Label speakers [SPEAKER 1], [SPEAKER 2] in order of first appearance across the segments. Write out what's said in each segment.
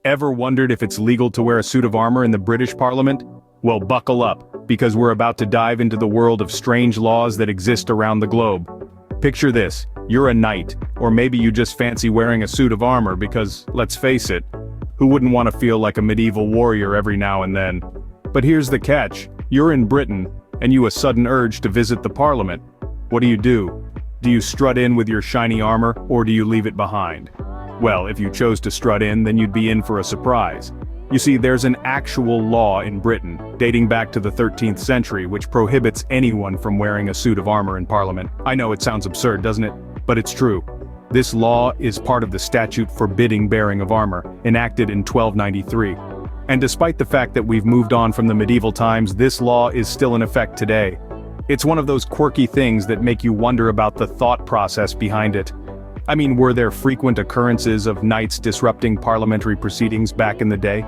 [SPEAKER 1] Ever wondered if it's legal to wear a suit of armor in the British Parliament? Well, buckle up, because we're about to dive into the world of strange laws that exist around the globe. Picture this, you're a knight, or maybe you just fancy wearing a suit of armor because, let's face it, who wouldn't want to feel like a medieval warrior every now and then? But here's the catch, you're in Britain, and you a sudden urge to visit the Parliament. What do? Do you strut in with your shiny armor, or do you leave it behind? Well, if you chose to strut in, then you'd be in for a surprise. You see, there's an actual law in Britain, dating back to the 13th century, which prohibits anyone from wearing a suit of armor in Parliament. I know it sounds absurd, doesn't it? But it's true. This law is part of the statute forbidding bearing of armor, enacted in 1293. And despite the fact that we've moved on from the medieval times, this law is still in effect today. It's one of those quirky things that make you wonder about the thought process behind it. I mean, were there frequent occurrences of knights disrupting parliamentary proceedings back in the day?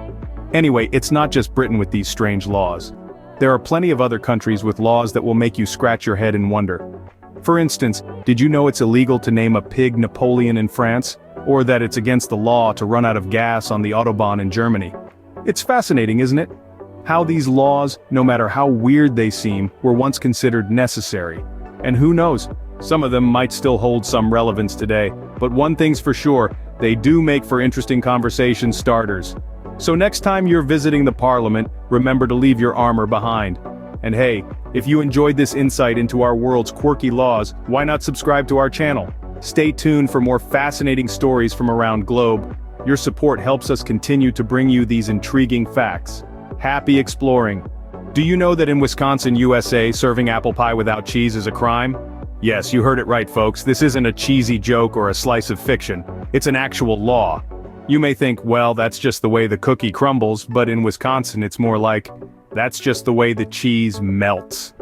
[SPEAKER 1] Anyway, it's not just Britain with these strange laws. There are plenty of other countries with laws that will make you scratch your head and wonder. For instance, did you know it's illegal to name a pig Napoleon in France? Or that it's against the law to run out of gas on the Autobahn in Germany? It's fascinating, isn't it? How these laws, no matter how weird they seem, were once considered necessary. And who knows? Some of them might still hold some relevance today, but one thing's for sure, they do make for interesting conversation starters. So next time you're visiting the Parliament, remember to leave your armor behind. And hey, if you enjoyed this insight into our world's quirky laws, why not subscribe to our channel? Stay tuned for more fascinating stories from around the globe. Your support helps us continue to bring you these intriguing facts. Happy exploring! Do you know that in Wisconsin, USA, serving apple pie without cheese is a crime? Yes, you heard it right, folks, this isn't a cheesy joke or a slice of fiction, it's an actual law. You may think, well, that's just the way the cookie crumbles, but in Wisconsin it's more like, that's just the way the cheese melts.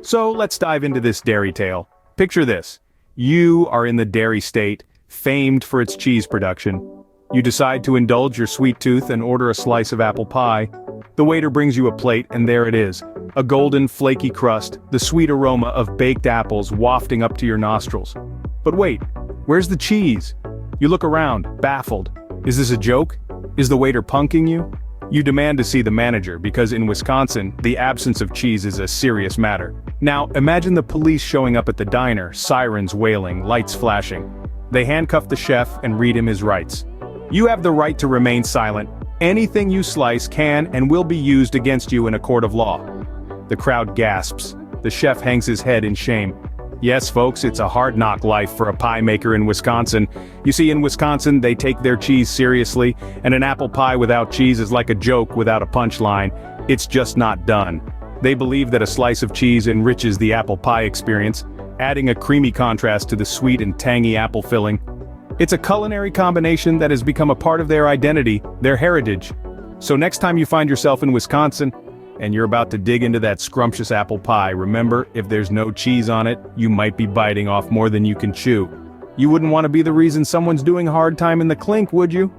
[SPEAKER 1] So let's dive into this dairy tale. Picture this. You are in the dairy state, famed for its cheese production. You decide to indulge your sweet tooth and order a slice of apple pie. The waiter brings you a plate, and there it is. A golden, flaky crust, the sweet aroma of baked apples wafting up to your nostrils. But wait, where's the cheese? You look around, baffled. Is this a joke? Is the waiter punking you? You demand to see the manager, because in Wisconsin, the absence of cheese is a serious matter. Now, imagine the police showing up at the diner, sirens wailing, lights flashing. They handcuff the chef and read him his rights. You have the right to remain silent. Anything you slice can and will be used against you in a court of law. The crowd gasps. The chef hangs his head in shame. Yes, folks, it's a hard-knock life for a pie maker in Wisconsin. You see, in Wisconsin, they take their cheese seriously, and an apple pie without cheese is like a joke without a punchline. It's just not done. They believe that a slice of cheese enriches the apple pie experience, adding a creamy contrast to the sweet and tangy apple filling. It's a culinary combination that has become a part of their identity, their heritage. So next time you find yourself in Wisconsin, and you're about to dig into that scrumptious apple pie, remember, if there's no cheese on it, you might be biting off more than you can chew. You wouldn't want to be the reason someone's doing a hard time in the clink, would you?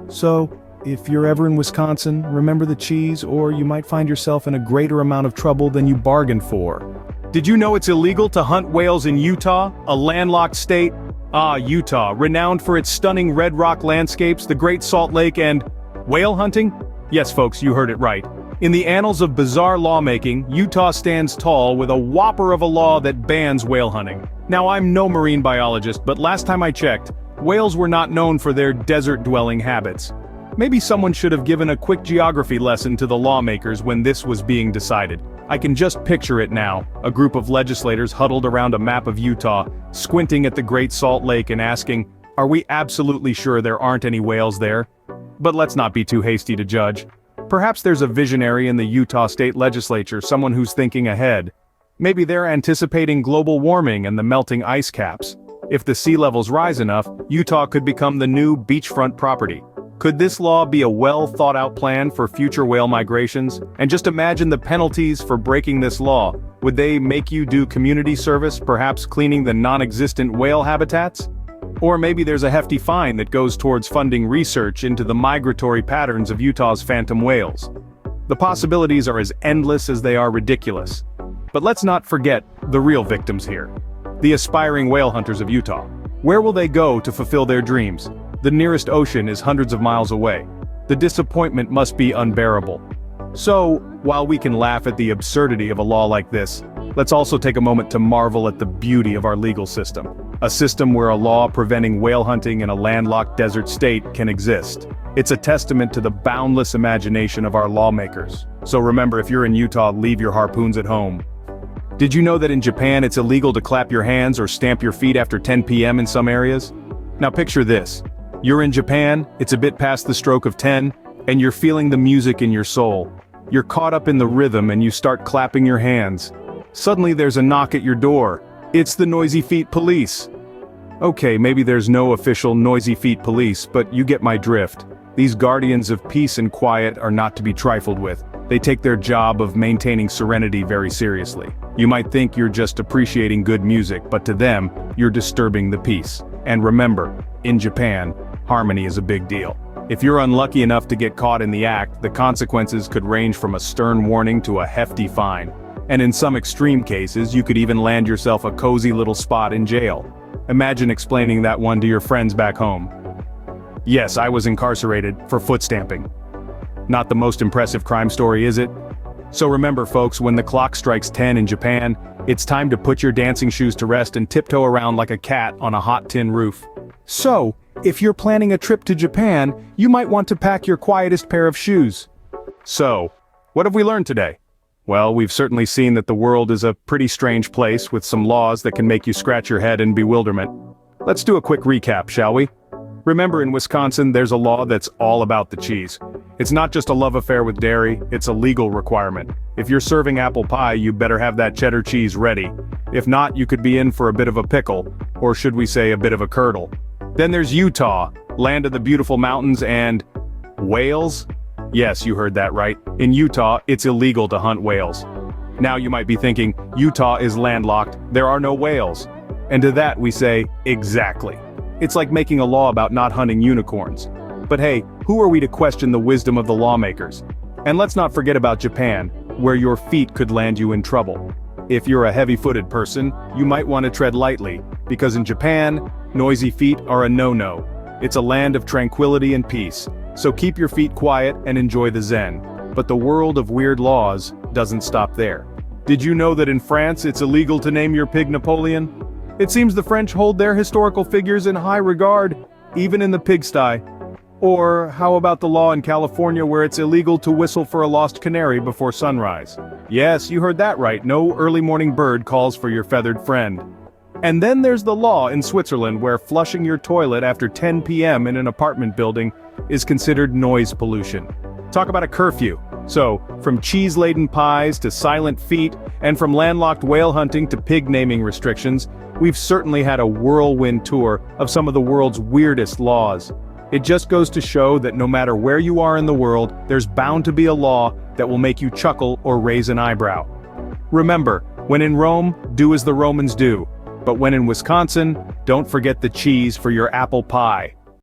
[SPEAKER 1] So, if you're ever in Wisconsin, remember the cheese, or you might find yourself in a greater amount of trouble than you bargained for. Did you know it's illegal to hunt whales in Utah, a landlocked state? Ah, Utah, renowned for its stunning red rock landscapes, the Great Salt Lake, and whale hunting? Yes, folks, you heard it right. In the annals of bizarre lawmaking, Utah stands tall with a whopper of a law that bans whale hunting. Now, I'm no marine biologist, but last time I checked, whales were not known for their desert-dwelling habits. Maybe someone should have given a quick geography lesson to the lawmakers when this was being decided. I can just picture it now, a group of legislators huddled around a map of Utah, squinting at the Great Salt Lake and asking, are we absolutely sure there aren't any whales there? But let's not be too hasty to judge. Perhaps there's a visionary in the Utah State Legislature, someone who's thinking ahead. Maybe they're anticipating global warming and the melting ice caps. If the sea levels rise enough, Utah could become the new beachfront property. Could this law be a well-thought-out plan for future whale migrations? And just imagine the penalties for breaking this law. Would they make you do community service, perhaps cleaning the non-existent whale habitats? Or maybe there's a hefty fine that goes towards funding research into the migratory patterns of Utah's phantom whales. The possibilities are as endless as they are ridiculous. But let's not forget the real victims here. The aspiring whale hunters of Utah. Where will they go to fulfill their dreams? The nearest ocean is hundreds of miles away. the disappointment must be unbearable. So, while we can laugh at the absurdity of a law like this, let's also take a moment to marvel at the beauty of our legal system. A system where a law preventing whale hunting in a landlocked desert state can exist. It's a testament to the boundless imagination of our lawmakers. So remember, if you're in Utah, leave your harpoons at home. Did you know that in Japan it's illegal to clap your hands or stamp your feet after 10 p.m. in some areas? Now picture this. You're in Japan, it's a bit past the stroke of 10, and you're feeling the music in your soul. You're caught up in the rhythm and you start clapping your hands. Suddenly there's a knock at your door. It's the Noisy Feet Police. Okay, maybe there's no official Noisy Feet Police, but you get my drift. These guardians of peace and quiet are not to be trifled with. They take their job of maintaining serenity very seriously. You might think you're just appreciating good music, but to them, you're disturbing the peace. And remember, in Japan, harmony is a big deal. If you're unlucky enough to get caught in the act, the consequences could range from a stern warning to a hefty fine. And in some extreme cases, you could even land yourself a cozy little spot in jail. Imagine explaining that one to your friends back home. Yes, I was incarcerated for foot stamping. Not the most impressive crime story, is it? So remember folks, when the clock strikes 10 in Japan, it's time to put your dancing shoes to rest and tiptoe around like a cat on a hot tin roof. So, if you're planning a trip to Japan, you might want to pack your quietest pair of shoes. So, what have we learned today? Well, we've certainly seen that the world is a pretty strange place with some laws that can make you scratch your head in bewilderment. Let's do a quick recap, shall we? Remember, in Wisconsin, there's a law that's all about the cheese. It's not just a love affair with dairy, it's a legal requirement. If you're serving apple pie, you better have that cheddar cheese ready. If not, you could be in for a bit of a pickle, or should we say a bit of a curdle. Then there's Utah, land of the beautiful mountains and whales? Yes, you heard that right. In Utah, it's illegal to hunt whales. Now you might be thinking, Utah is landlocked, there are no whales. And to that we say, exactly. It's like making a law about not hunting unicorns. But hey, who are we to question the wisdom of the lawmakers? And let's not forget about Japan, where your feet could land you in trouble. If you're a heavy-footed person, you might want to tread lightly, because in Japan, noisy feet are a no-no. It's a land of tranquility and peace, so keep your feet quiet and enjoy the zen. But the world of weird laws doesn't stop there. Did you know that in France it's illegal to name your pig Napoleon? It seems the French hold their historical figures in high regard, even in the pigsty. Or how about the law in California where it's illegal to whistle for a lost canary before sunrise? Yes, you heard that right, no early morning bird calls for your feathered friend. And then there's the law in Switzerland where flushing your toilet after 10 p.m. in an apartment building is considered noise pollution. Talk about a curfew. So, from cheese-laden pies to silent feet, and from landlocked whale hunting to pig naming restrictions, we've certainly had a whirlwind tour of some of the world's weirdest laws. It just goes to show that no matter where you are in the world, there's bound to be a law that will make you chuckle or raise an eyebrow. Remember, when in Rome, do as the Romans do. But when in Wisconsin, don't forget the cheese for your apple pie.